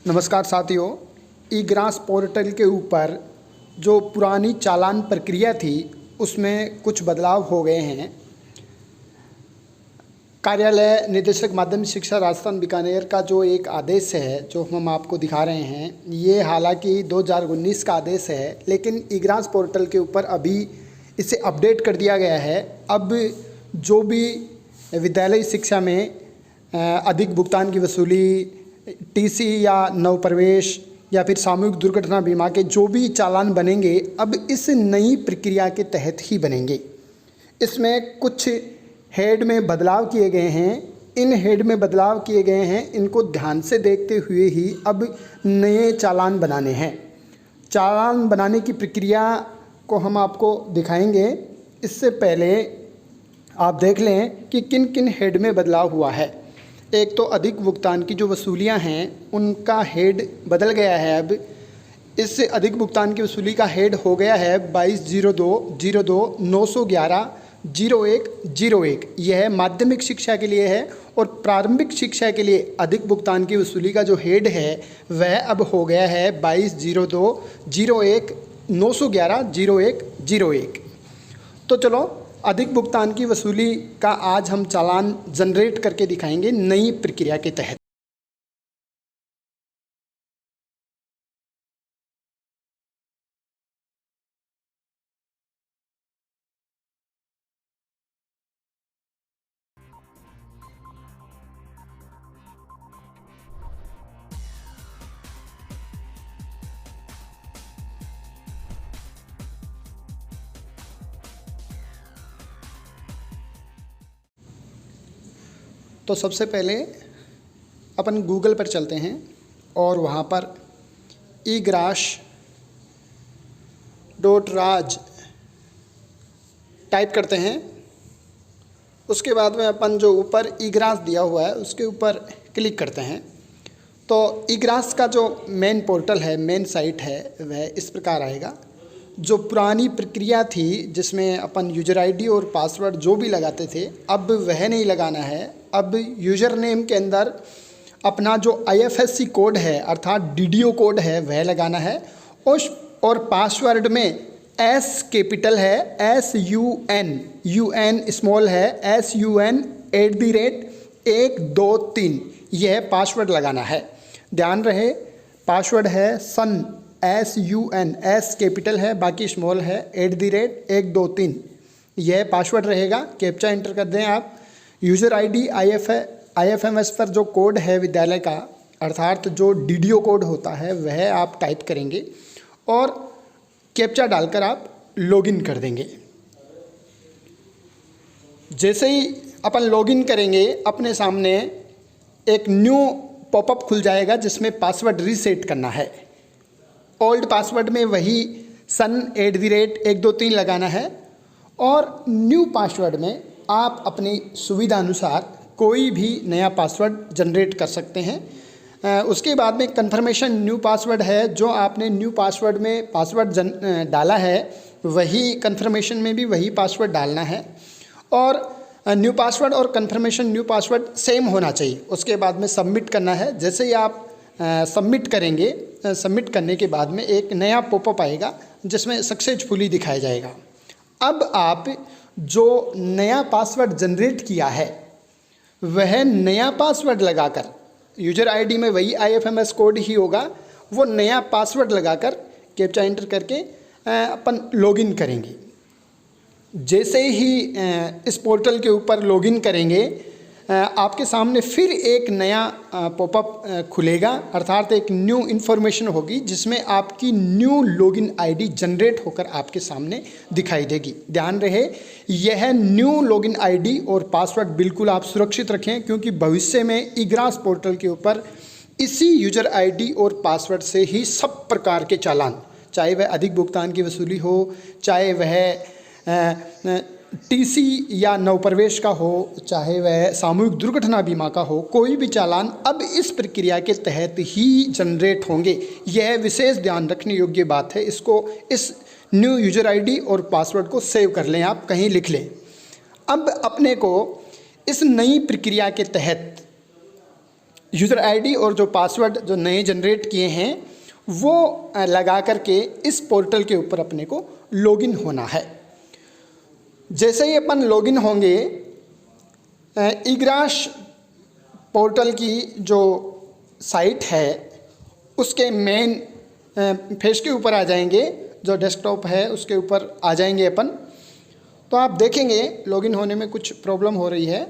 नमस्कार साथियों, ई grass portal के ऊपर जो पुरानी चालान प्रक्रिया थी उसमें कुछ बदलाव हो गए हैं। कार्यालय निदेशक माध्यमिक शिक्षा राजस्थान बीकानेर का जो एक आदेश है जो हम आपको दिखा रहे हैं, ये हालांकि 2019 का आदेश है, लेकिन ई ग्रास पोर्टल के ऊपर अभी इसे अपडेट कर दिया गया है। अब जो भी विद्यालय शिक्षा में अधिक भुगतान की वसूली, टीसी या नवप्रवेश या फिर सामूहिक दुर्घटना बीमा के जो भी चालान बनेंगे अब इस नई प्रक्रिया के तहत ही बनेंगे। इसमें कुछ हेड में बदलाव किए गए हैं। इन हेड में बदलाव किए गए हैं, इनको ध्यान से देखते हुए ही अब नए चालान बनाने हैं। चालान बनाने की प्रक्रिया को हम आपको दिखाएंगे। इससे पहले आप देख लें कि किन किन हेड में बदलाव हुआ है। एक तो अधिक भुगतान की जो वसूलियां हैं उनका हेड बदल गया है। अब इससे अधिक भुगतान की वसूली का हेड हो गया है 22/02/02/911/0101। यह माध्यमिक शिक्षा के लिए है और प्रारंभिक शिक्षा के लिए अधिक भुगतान की वसूली का जो हेड है वह अब हो गया है 22/02/01/911/0101। तो चलो अधिक भुगतान की वसूली का आज हम चालान जनरेट करके दिखाएंगे नई प्रक्रिया के तहत। तो सबसे पहले अपन गूगल पर चलते हैं और वहाँ पर egrash.raj टाइप करते हैं। उसके बाद में अपन जो ऊपर egrash दिया हुआ है उसके ऊपर क्लिक करते हैं। तो egrash का जो मेन पोर्टल है, मेन साइट है, वह इस प्रकार आएगा। जो पुरानी प्रक्रिया थी जिसमें अपन यूजर आईडी और पासवर्ड जो भी लगाते थे अब वह नहीं लगाना है। अब यूज़र नेम के अंदर अपना जो IFSC कोड है अर्थात DDO कोड है वह लगाना है। और पासवर्ड में S कैपिटल है, SUN स्मॉल है, SUN@123 यह पासवर्ड लगाना है। ध्यान रहे पासवर्ड है सन, SUN, S कैपिटल है, बाकी स्मॉल है, @123 यह पासवर्ड रहेगा। कैप्चा एंटर कर दें आप। यूज़र आईडी IFMS पर जो कोड है विद्यालय का अर्थात जो DDO कोड होता है वह आप टाइप करेंगे और कैप्चा डालकर आप लॉगिन कर देंगे। जैसे ही अपन लॉगिन करेंगे अपने सामने एक न्यू पॉपअप खुल जाएगा जिसमें पासवर्ड रीसेट करना है। ओल्ड पासवर्ड में वही सन @123 लगाना है और न्यू पासवर्ड में आप अपनी सुविधा अनुसार कोई भी नया पासवर्ड जनरेट कर सकते हैं। उसके बाद में कंफर्मेशन न्यू पासवर्ड है। जो आपने न्यू पासवर्ड में पासवर्ड डाला है वही कंफर्मेशन में भी वही पासवर्ड डालना है और न्यू पासवर्ड और कंफर्मेशन न्यू पासवर्ड सेम होना चाहिए। उसके बाद में सबमिट करना है। जैसे ही आप सबमिट करेंगे, सबमिट करने के बाद में एक नया पॉपअप आएगा जिसमें सक्सेसफुली दिखाया जाएगा। अब आप जो नया पासवर्ड जनरेट किया है वह नया पासवर्ड लगाकर, यूजर आईडी में वही IFMS कोड ही होगा, वो नया पासवर्ड लगाकर कैप्चा एंटर करके अपन लॉगिन करेंगे। जैसे ही इस पोर्टल के ऊपर लॉगिन करेंगे आपके सामने फिर एक नया पॉपअप खुलेगा अर्थात एक न्यू इन्फॉर्मेशन होगी जिसमें आपकी न्यू लॉगिन आईडी जनरेट होकर आपके सामने दिखाई देगी। ध्यान रहे यह न्यू लॉगिन आईडी और पासवर्ड बिल्कुल आप सुरक्षित रखें क्योंकि भविष्य में egrash पोर्टल के ऊपर इसी यूजर आईडी और पासवर्ड से ही सब प्रकार के चालान, चाहे वह अधिक भुगतान की वसूली हो, चाहे वह टीसी या नवप्रवेश का हो, चाहे वह सामूहिक दुर्घटना बीमा का हो, कोई भी चालान अब इस प्रक्रिया के तहत ही जनरेट होंगे। यह विशेष ध्यान रखने योग्य बात है। इसको इस न्यू यूजर आईडी और पासवर्ड को सेव कर लें, आप कहीं लिख लें। अब अपने को इस नई प्रक्रिया के तहत यूज़र आईडी और जो पासवर्ड जो नए जनरेट किए हैं वो लगा करके इस पोर्टल के ऊपर अपने को लॉगिन होना है। जैसे ही अपन लॉगिन होंगे, इग्रास पोर्टल की जो साइट है उसके मेन पेज के ऊपर आ जाएंगे, जो डेस्कटॉप है उसके ऊपर आ जाएंगे अपन। तो आप देखेंगे लॉगिन होने में कुछ प्रॉब्लम हो रही है,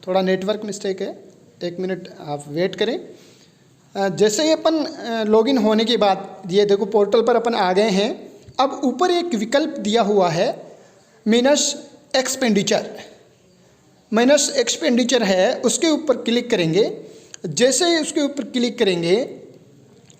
थोड़ा नेटवर्क मिस्टेक है, 1 मिनट आप वेट करें। जैसे ही अपन लॉगिन होने के बाद ये देखो पोर्टल पर अपन आ गए हैं। अब ऊपर एक विकल्प दिया हुआ है माइनस एक्सपेंडिचर, माइनस एक्सपेंडिचर है, उसके ऊपर क्लिक करेंगे। जैसे ही उसके ऊपर क्लिक करेंगे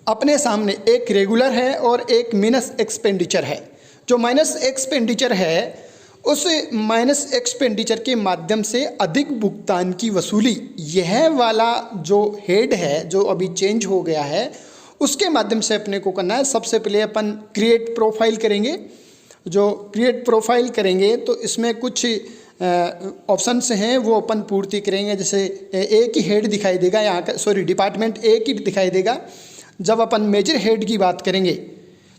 अपने सामने एक रेगुलर है और एक माइनस एक्सपेंडिचर है। जो माइनस एक्सपेंडिचर है उस माइनस एक्सपेंडिचर के माध्यम से अधिक भुगतान की वसूली, यह वाला जो हेड है जो अभी चेंज हो गया है उसके माध्यम से अपने को करना है। सबसे पहले अपन क्रिएट प्रोफाइल करेंगे। जो क्रिएट प्रोफाइल करेंगे तो इसमें कुछ ऑप्शंस हैं वो अपन पूर्ति करेंगे। जैसे एक ही हेड दिखाई देगा यहाँ का, सॉरी डिपार्टमेंट एक ही दिखाई देगा। जब अपन मेजर हेड की बात करेंगे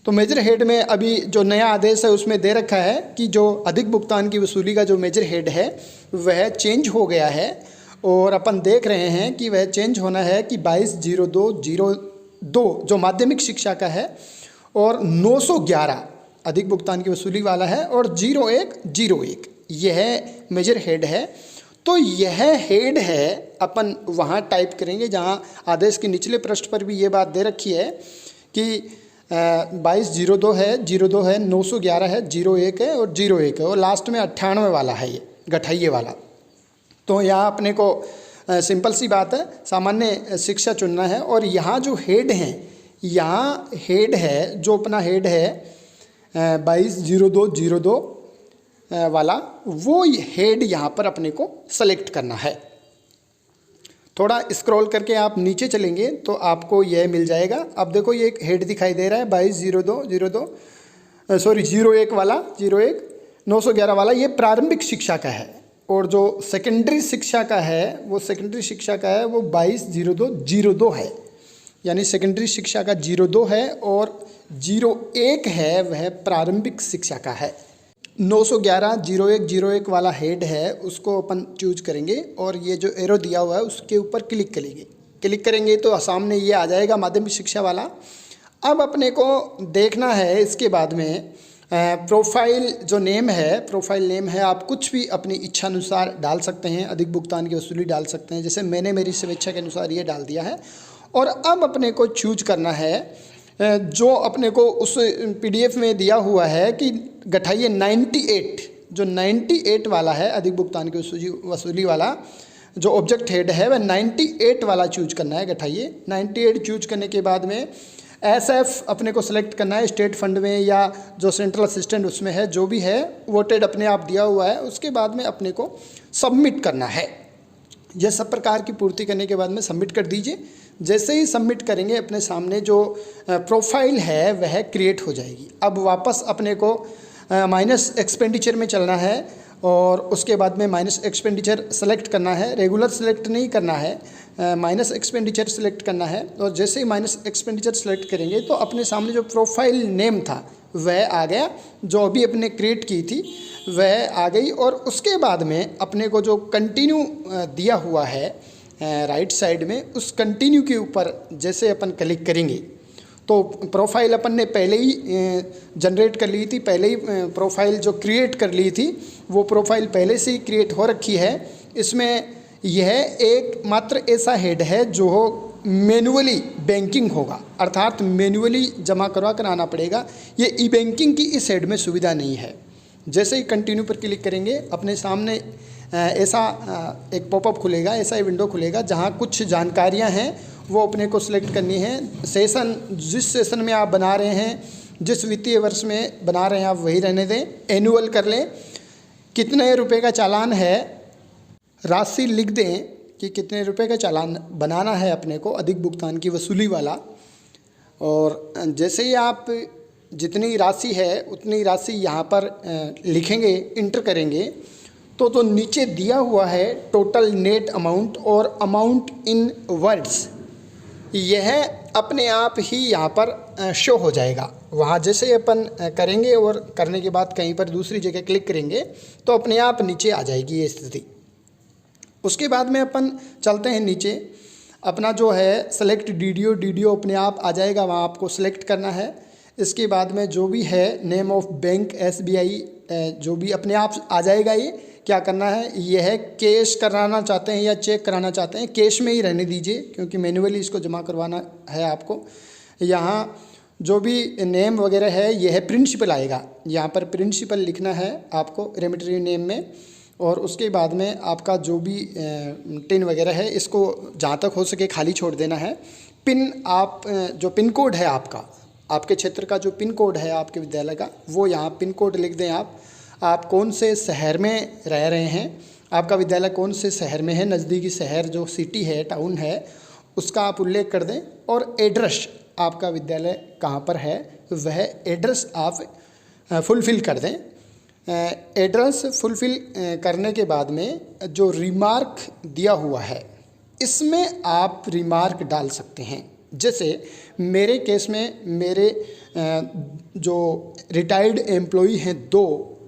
तो मेजर हेड में अभी जो नया आदेश है उसमें दे रखा है कि जो अधिक भुगतान की वसूली का जो मेजर हेड है वह चेंज हो गया है, और अपन देख रहे हैं कि वह चेंज होना है कि 22/02/02 जो माध्यमिक शिक्षा का है और 911 अधिक भुगतान की वसूली वाला है और 0101 यह मेजर हेड है। तो यह हेड है अपन वहाँ टाइप करेंगे जहाँ आदेश के निचले पृष्ठ पर भी ये बात दे रखी है कि 22/02 है, 02 है, 911 है, 01 है और 01 है और लास्ट में 98 वाला है, ये गठाइए वाला। तो यहाँ अपने को सिंपल सी बात है, सामान्य शिक्षा चुनना है। और यहाँ जो हेड हैं, यहाँ हेड है जो अपना हेड है 22/02/02 वाला, वो हेड यहाँ पर अपने को सेलेक्ट करना है। थोड़ा स्क्रॉल करके आप नीचे चलेंगे तो आपको यह मिल जाएगा। अब देखो ये एक हेड दिखाई दे रहा है 01 वाला, 01 911 वाला, ये प्रारंभिक शिक्षा का है। और जो सेकेंडरी शिक्षा का है वो 22/02/02 है, यानी सेकेंडरी शिक्षा का 02 है और 01 है वह प्रारंभिक शिक्षा का है। 911 01 वाला हेड है उसको अपन चूज करेंगे और ये जो एरो दिया हुआ है उसके ऊपर क्लिक करेंगे तो सामने ये आ जाएगा माध्यमिक शिक्षा वाला। अब अपने को देखना है इसके बाद में प्रोफाइल जो नेम है, प्रोफाइल नेम है आप कुछ भी अपनी इच्छा अनुसार डाल सकते हैं, अधिक भुगतान की वसूली डाल सकते हैं। जैसे मैंने मेरी स्वेच्छा के अनुसार ये डाल दिया है। और अब अपने को चूज करना है जो अपने को उस PDF में दिया हुआ है कि गठाइए 98, जो 98 वाला है अधिक भुगतान की वसूली वाला जो ऑब्जेक्ट हेड है वह 98 वाला चूज करना है। गठाइए 98 चूज करने के बाद में SF अपने को सिलेक्ट करना है, स्टेट फंड में या जो सेंट्रल असिस्टेंट उसमें है, जो भी है वोटेड अपने आप दिया हुआ है। उसके बाद में अपने को सबमिट करना है। यह सब प्रकार की पूर्ति करने के बाद में सबमिट कर दीजिए। जैसे ही सबमिट करेंगे अपने सामने जो प्रोफाइल है वह क्रिएट हो जाएगी। अब वापस अपने को माइनस एक्सपेंडिचर में चलना है और उसके बाद में माइनस एक्सपेंडिचर सेलेक्ट करना है, रेगुलर सेलेक्ट नहीं करना है, माइनस एक्सपेंडिचर सेलेक्ट करना है। और जैसे ही माइनस एक्सपेंडिचर सेलेक्ट करेंगे तो अपने सामने जो प्रोफाइल नेम था वह आ गया, जो अभी अपने क्रिएट की थी वह आ गई। और उसके बाद में अपने को जो कंटिन्यू दिया हुआ है राइट साइड में, उस कंटिन्यू के ऊपर जैसे अपन क्लिक करेंगे तो प्रोफाइल अपन ने पहले ही जनरेट कर ली थी, पहले ही प्रोफाइल जो क्रिएट कर ली थी वो प्रोफाइल पहले से ही क्रिएट हो रखी है। इसमें यह एक मात्र ऐसा हेड है जो मैनुअली बैंकिंग होगा, अर्थात मैनुअली जमा करवा कर आना पड़ेगा। ये ई बैंकिंग की इस हेड में सुविधा नहीं है। जैसे ही कंटिन्यू पर क्लिक करेंगे अपने सामने ऐसा एक पॉपअप खुलेगा, ऐसा ही विंडो खुलेगा जहाँ कुछ जानकारियाँ हैं वो अपने को सिलेक्ट करनी है। सेशन, जिस सेशन में आप बना रहे हैं, जिस वित्तीय वर्ष में बना रहे हैं आप वही रहने दें, एनुअल कर लें। कितने रुपए का चालान है, राशि लिख दें कि कितने रुपए का चालान बनाना है अपने को अधिक भुगतान की वसूली वाला। और जैसे ही आप जितनी राशि है उतनी राशि यहाँ पर लिखेंगे, इंटर करेंगे तो नीचे दिया हुआ है टोटल नेट अमाउंट और अमाउंट इन वर्ड्स, यह अपने आप ही यहाँ पर शो हो जाएगा। वहाँ जैसे अपन करेंगे और करने के बाद कहीं पर दूसरी जगह क्लिक करेंगे तो अपने आप नीचे आ जाएगी ये स्थिति। उसके बाद में अपन चलते हैं नीचे, अपना जो है सेलेक्ट डीडीओ अपने आप आ जाएगा, वहाँ आपको सेलेक्ट करना है। इसके बाद में जो भी है नेम ऑफ बैंक एसबीआई जो भी अपने आप आ जाएगा। ये क्या करना है, यह है कैश कराना चाहते हैं या चेक कराना चाहते हैं, कैश में ही रहने दीजिए क्योंकि मैन्युअली इसको जमा करवाना है आपको। यहाँ जो भी नेम वगैरह है यह है प्रिंसिपल आएगा, यहाँ पर प्रिंसिपल लिखना है आपको रेमिटरी नेम में। और उसके बाद में आपका जो भी टिन वगैरह है इसको जहाँ तक हो सके खाली छोड़ देना है। पिन आप जो पिन कोड है आपका, आपके क्षेत्र का जो पिन कोड है आपके विद्यालय का, वो यहाँ पिन कोड लिख दें। आप कौन से शहर में रह रहे हैं, आपका विद्यालय कौन से शहर में है, नज़दीकी शहर जो सिटी है टाउन है उसका आप उल्लेख कर दें। और एड्रेस आपका विद्यालय कहाँ पर है वह एड्रेस आप फुलफ़िल कर दें। एड्रेस फुलफ़िल करने के बाद में जो रिमार्क दिया हुआ है इसमें आप रिमार्क डाल सकते हैं। जैसे मेरे केस में मेरे जो रिटायर्ड एम्प्लॉई हैं 2,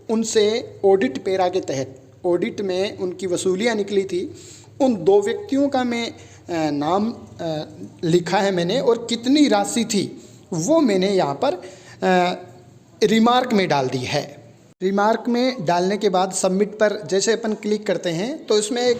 उनसे ऑडिट पैरा के तहत ऑडिट में उनकी वसूलियाँ निकली थी, उन 2 व्यक्तियों का मैं नाम लिखा है मैंने और कितनी राशि थी वो मैंने यहाँ पर रिमार्क में डाल दी है। रिमार्क में डालने के बाद सबमिट पर जैसे अपन क्लिक करते हैं तो इसमें एक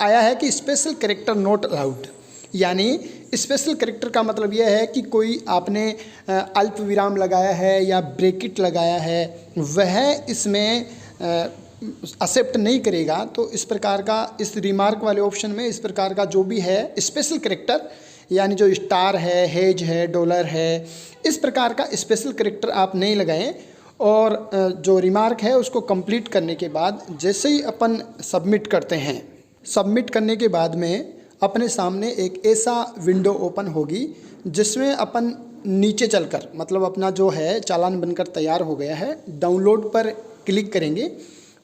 आया है कि स्पेशल कैरेक्टर नॉट अलाउड, यानी स्पेशल कैरेक्टर का मतलब यह है कि कोई आपने अल्प विराम लगाया है या ब्रैकेट लगाया है वह इसमें एक्सेप्ट नहीं करेगा। तो इस प्रकार का इस रिमार्क वाले ऑप्शन में इस प्रकार का जो भी है स्पेशल कैरेक्टर, यानी जो स्टार है, हेज है, डॉलर है, इस प्रकार का स्पेशल कैरेक्टर आप नहीं लगाएं। और जो रिमार्क है उसको कंप्लीट करने के बाद जैसे ही अपन सबमिट करते हैं, सबमिट करने के बाद में अपने सामने एक ऐसा विंडो ओपन होगी जिसमें अपन नीचे चलकर मतलब अपना जो है चालान बनकर तैयार हो गया है, डाउनलोड पर क्लिक करेंगे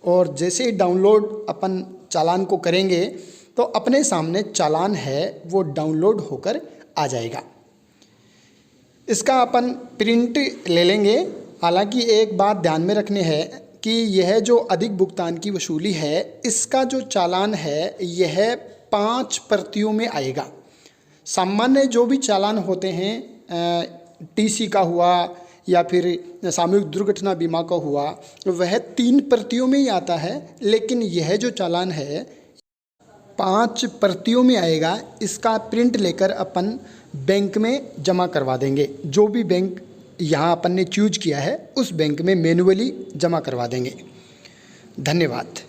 और जैसे ही डाउनलोड अपन चालान को करेंगे तो अपने सामने चालान है वो डाउनलोड होकर आ जाएगा। इसका अपन प्रिंट ले लेंगे। हालांकि एक बात ध्यान में रखनी है कि यह जो अधिक भुगतान की वसूली है इसका जो चालान है यह 5 प्रतियों में आएगा। सामान्य जो भी चालान होते हैं टीसी का हुआ या फिर सामूहिक दुर्घटना बीमा का हुआ वह 3 प्रतियों में ही आता है, लेकिन यह जो चालान है 5 प्रतियों में आएगा। इसका प्रिंट लेकर अपन बैंक में जमा करवा देंगे। जो भी बैंक यहाँ अपन ने चूज किया है उस बैंक में मैन्युअली जमा करवा देंगे। धन्यवाद।